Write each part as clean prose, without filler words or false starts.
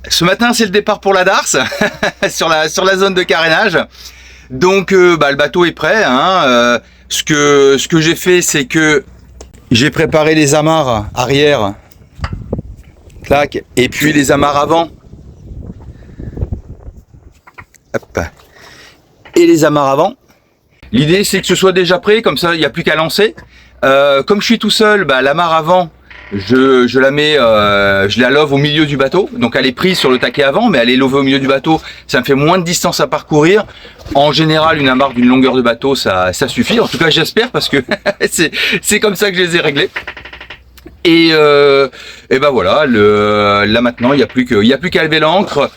Ce matin, c'est le départ pour la Darse, sur la zone de carénage. Donc, le bateau est prêt. Hein. Ce que j'ai fait, c'est que j'ai préparé les amarres arrière, clac, et puis les amarres avant. Hop. Et les amarres avant. L'idée, c'est que ce soit déjà prêt, comme ça, il n'y a plus qu'à lancer. Comme je suis tout seul, l'amarre avant, je la mets, je la love au milieu du bateau. Donc elle est prise sur le taquet avant, mais elle est lovée au milieu du bateau. Ça me fait moins de distance à parcourir. En général, une amarre d'une longueur de bateau, ça suffit. En tout cas, j'espère, parce que c'est comme ça que je les ai réglés. Et voilà, là maintenant, il n'y a plus qu'à lever l'ancre.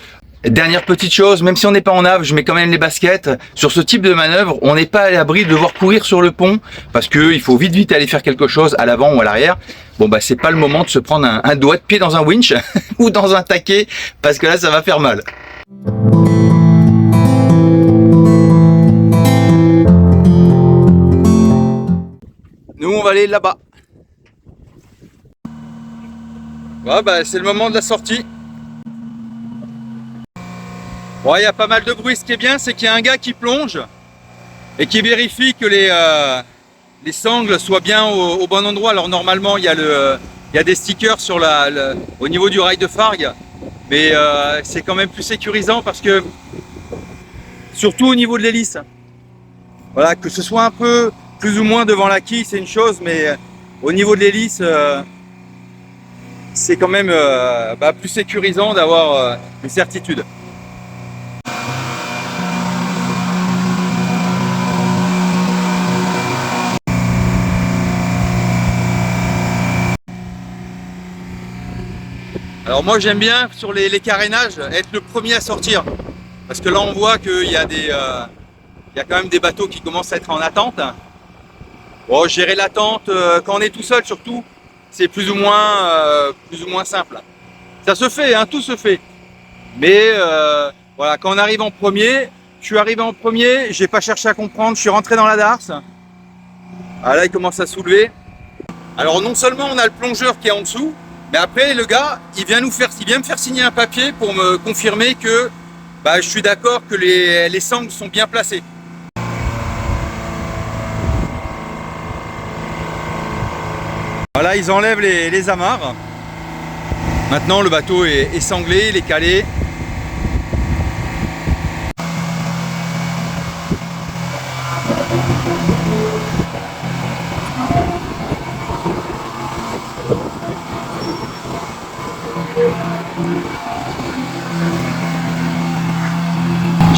Dernière petite chose, même si on n'est pas en nave, je mets quand même les baskets. Sur ce type de manœuvre, on n'est pas à l'abri de devoir courir sur le pont parce qu'il faut vite aller faire quelque chose à l'avant ou à l'arrière. Bon c'est pas le moment de se prendre un doigt de pied dans un winch ou dans un taquet parce que là ça va faire mal. Nous on va aller là-bas. C'est le moment de la sortie. Bon, il y a pas mal de bruit. Ce qui est bien, c'est qu'il y a un gars qui plonge et qui vérifie que les sangles soient bien au bon endroit. Alors normalement, il y a des stickers sur au niveau du rail de Fargue, mais c'est quand même plus sécurisant parce que, surtout au niveau de l'hélice, voilà, que ce soit un peu plus ou moins devant la quille, c'est une chose, mais au niveau de l'hélice, c'est quand même plus sécurisant d'avoir une certitude. Alors moi j'aime bien sur les carénages être le premier à sortir parce que là on voit qu'il y a quand même des bateaux qui commencent à être en attente. Bon, gérer l'attente quand on est tout seul surtout, c'est plus ou moins simple. Ça se fait, hein, tout se fait. Mais voilà, quand on arrive en premier, je suis arrivé en premier, j'ai pas cherché à comprendre, je suis rentré dans la darse. Ah, là il commence à soulever. Alors non seulement on a le plongeur qui est en dessous, mais après le gars il vient me faire signer un papier pour me confirmer que je suis d'accord que les sangles sont bien placées. Voilà, ils enlèvent les amarres. Maintenant le bateau est sanglé, il est calé.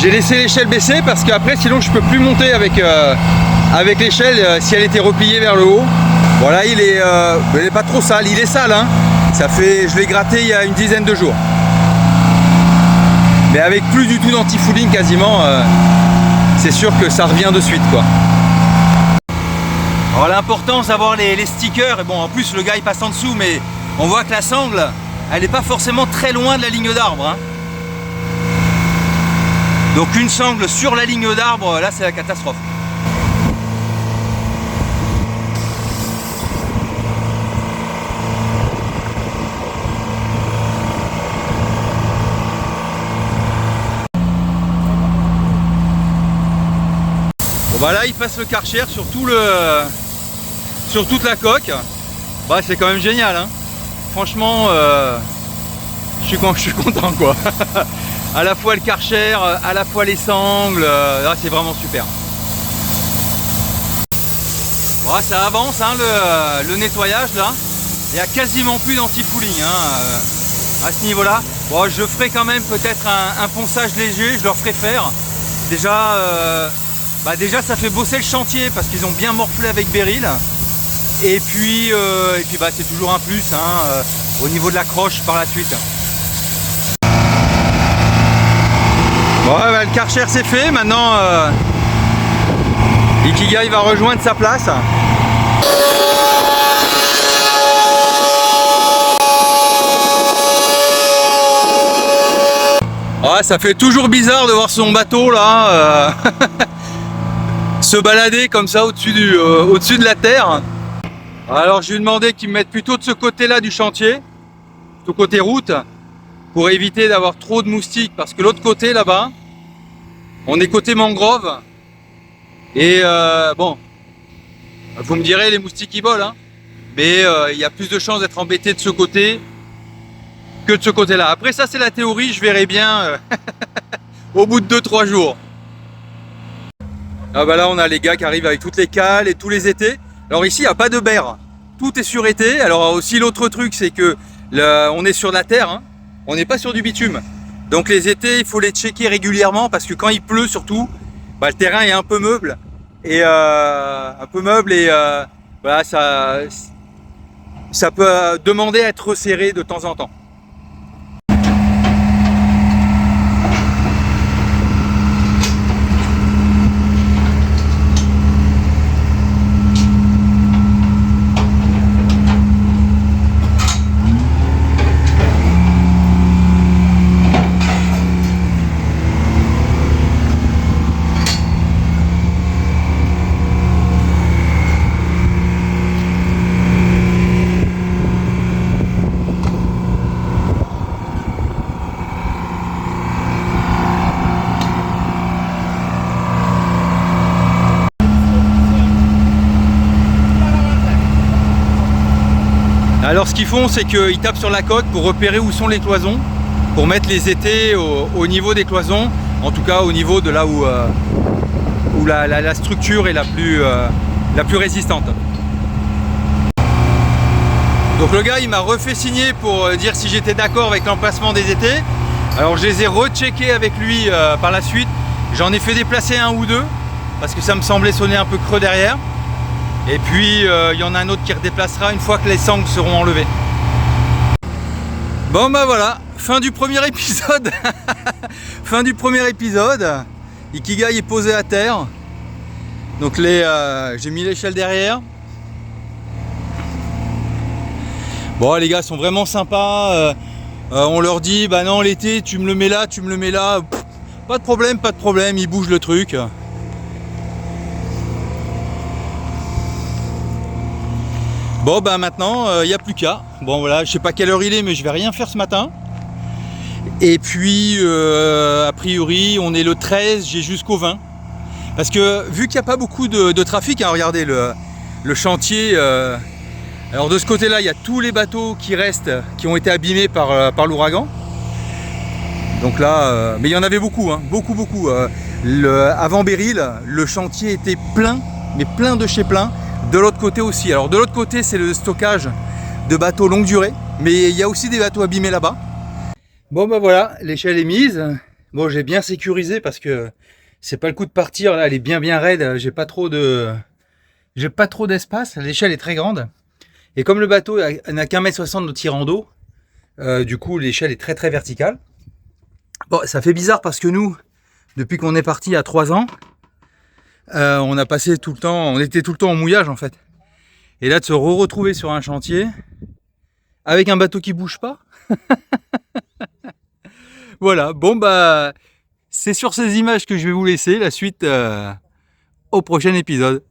J'ai laissé l'échelle baisser parce qu'après sinon je peux plus monter avec l'échelle si elle était repliée vers le haut. Voilà, il est pas trop sale, il est sale hein. Je l'ai gratté il y a une dizaine de jours. Mais avec plus du tout d'anti-fouling quasiment, c'est sûr que ça revient de suite quoi. Alors l'important c'est d'avoir les stickers, et bon en plus le gars il passe en dessous mais on voit que la sangle elle n'est pas forcément très loin de la ligne d'arbre hein. Donc une sangle sur la ligne d'arbre, là c'est la catastrophe. Bon là il passe le Karcher sur toute la coque. C'est quand même génial hein. Franchement je suis content quoi. À la fois le Karcher, à la fois les sangles, là c'est vraiment super. Bon, ça avance hein, le nettoyage là. Il n'y a quasiment plus d'anti-fouling hein, à ce niveau là. Bon, je ferai quand même peut-être un ponçage léger, je leur ferai faire. Déjà ça fait bosser le chantier parce qu'ils ont bien morflé avec Beryl. Et puis c'est toujours un plus hein, au niveau de la croche par la suite. Bon, le Karcher c'est fait, maintenant Ikigai va rejoindre sa place. Ouais, ça fait toujours bizarre de voir son bateau là se balader comme ça au-dessus de la terre. Alors je lui ai demandé qu'il me mette plutôt de ce côté là du chantier, plutôt côté route. pour éviter d'avoir trop de moustiques, parce que l'autre côté là-bas, on est côté mangrove, et bon, vous me direz les moustiques ils volent, hein, mais il y a plus de chances d'être embêté de ce côté que de ce côté-là. Après ça c'est la théorie, je verrai bien au bout de 2-3 jours. Ah bah là on a les gars qui arrivent avec toutes les cales et tous les étés. Alors ici il n'y a pas de berre, tout est surété. Alors aussi l'autre truc c'est que on est sur la terre, hein. On n'est pas sur du bitume. Donc les étés il faut les checker régulièrement parce que quand il pleut surtout, bah, le terrain est un peu meuble. Et voilà, ça peut demander à être resserré de temps en temps. Alors ce qu'ils font c'est qu'ils tapent sur la coque pour repérer où sont les cloisons, pour mettre les étais au niveau des cloisons, en tout cas au niveau de là où la structure est la plus résistante. Donc le gars il m'a refait signer pour dire si j'étais d'accord avec l'emplacement des étais. Alors je les ai recheckés avec lui par la suite, j'en ai fait déplacer un ou deux parce que ça me semblait sonner un peu creux derrière. Et puis il y en a un autre qui redéplacera une fois que les sangles seront enlevées. Bon bah voilà, fin du premier épisode. Fin du premier épisode. Ikigai est posé à terre. Donc j'ai mis l'échelle derrière. Bon les gars sont vraiment sympas. On leur dit bah non l'été tu me le mets là, tu me le mets là. Pff, pas de problème, ils bougent le truc. Bon bah maintenant il n'y a plus qu'à. Bon voilà, je sais pas quelle heure il est mais je vais rien faire ce matin. Et puis a priori on est le 13, j'ai jusqu'au 20. Parce que vu qu'il n'y a pas beaucoup de trafic, hein, regardez le chantier. Alors de ce côté là il y a tous les bateaux qui restent, qui ont été abîmés par l'ouragan. Donc là, mais il y en avait beaucoup, hein, beaucoup. Avant Beryl, le chantier était plein, mais plein de chez plein. De l'autre côté aussi. Alors de l'autre côté c'est le stockage de bateaux longue durée, mais il y a aussi des bateaux abîmés là-bas. Bon bah voilà, l'échelle est mise. Bon j'ai bien sécurisé parce que c'est pas le coup de partir là, elle est bien raide, j'ai pas trop d'espace, l'échelle est très grande. Et comme le bateau n'a qu'un mètre 60 de tirant d'eau, du coup l'échelle est très verticale. Bon ça fait bizarre parce que nous, depuis qu'on est parti il y a 3 ans, on a passé tout le temps, on était tout le temps en mouillage en fait. Et là de se retrouver sur un chantier avec un bateau qui bouge pas. Voilà, bon bah c'est sur ces images que je vais vous laisser. La suite au prochain épisode.